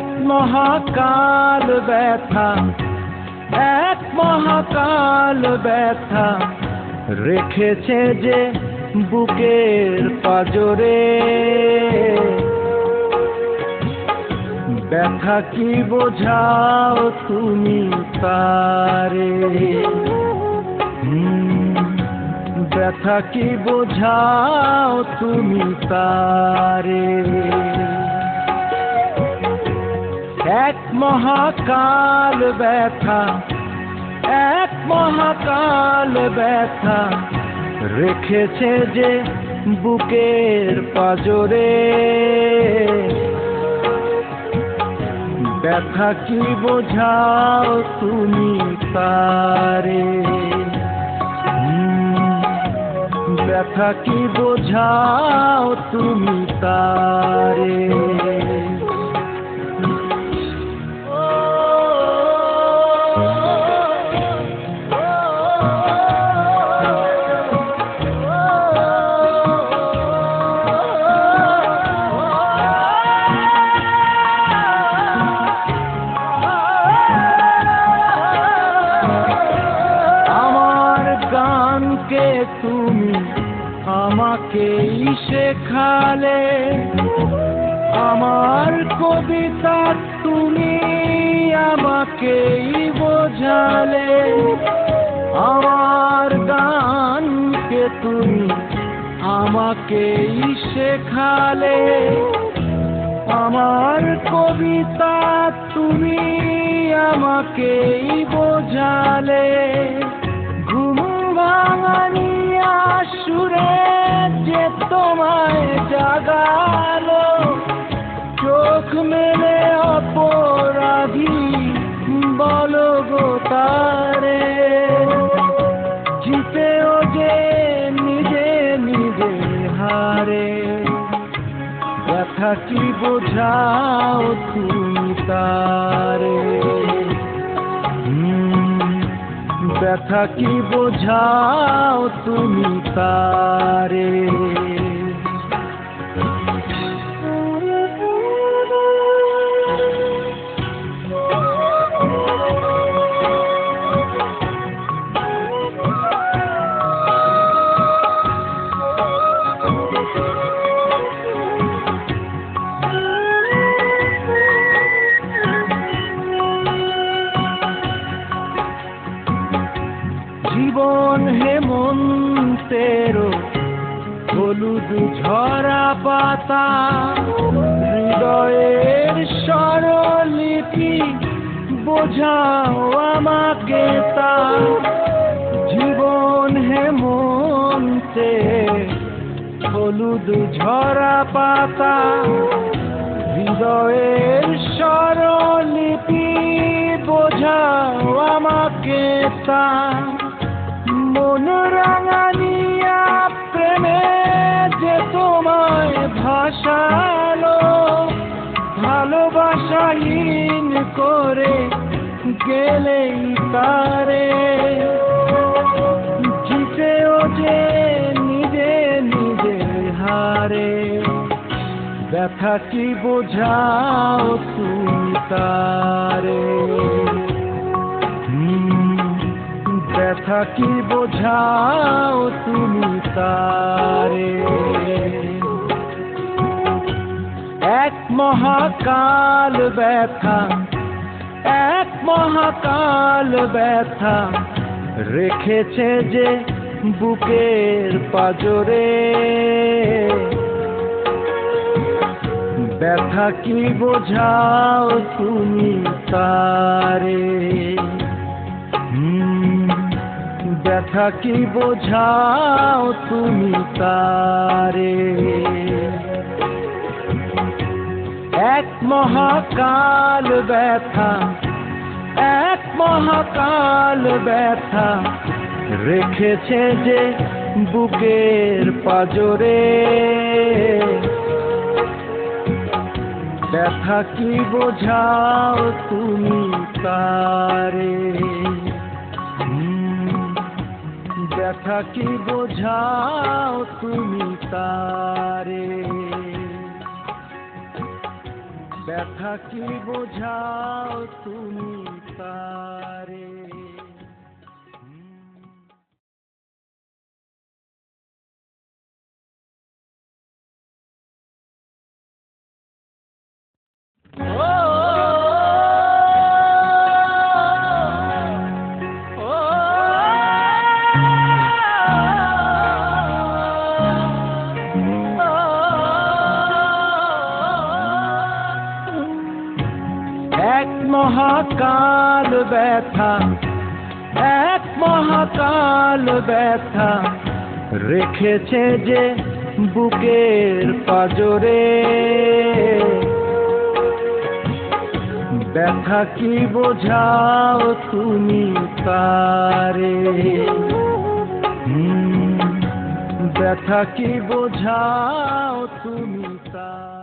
এক মহাকাল ব্যথা, এক মহাকাল ব্যথা রেখেছে যে বুকের পাজরে। ব্যথা কি বোঝাও তুমি তারে, ব্যথা কি বোঝাও তুমি তারে। এক মহাকাল ব্যথা, এক মহাকাল ব্যথা রেখেছে যে বুকের পাজরে। ব্যথা কি বোঝাও তুমি তারে, ব্যথা কি বোঝাও তুমি তারে। তুমি আমাকেই শেখালে, আমার কবিতা তুমি আমাকেই বোঝালে। আমার গানকে তুমি আমাকেই শেখালে, আমার কবিতা তুমি আমাকেই বোঝালে। ঘুম ভাঙানিয়া সুরে যে তোমায় জাগালো, চোখ মেলে অপরাধী বলো গো তারে। জিতেও যে নিজে নিজে হারে, ব্যথা কি বোঝাও তুমি তারে, ব্যথা কি বোঝাও তুমি তারে। জীবন হেমন্তের হলুদ ঝরা পাতা, হৃদয়ের স্বরলিপি বোঝাও আমাকে তা। জীবন হেমন্তে হলুদ ঝরা পাতা, হৃদয়ের স্বরলিপি বোঝাও আমাকে তা। মন রাঙানিয়া প্রেমে যে তোমায় ভাসালো, ভালোবাসাহীন করে গেলেই তারে। জিতেও যে নিজে নিজে হারে, ব্যথা কি বোঝাও তুমি তারে, ব্যথা কি বোঝাও তুমি তারে। এক মহাকাল ব্যথা, এক মহাকাল ব্যথা রেখেছে যে বুকের পাজরে। ব্যথা কি বোঝাও তুমি তারে, ব্যথা কি বোঝাও তুমি তারে। এক মহাকাল ব্যথা, এক মহাকাল ব্যথা রেখেছে যে বুকের পাজরে। ব্যথা কি বোঝাও তুমি তারে, ব্যথা কি বোঝাও তুমি তারে। ব্যথা কি বোঝাও তুমি তারে। এক মহাকাল ব্যথা, এক মহাকাল ব্যথা রেখেছে যে বুকের পাজরে। ব্যথা কি বোঝাও তুমি তারে। ব্যথা কি বোঝাও তুমি তারে।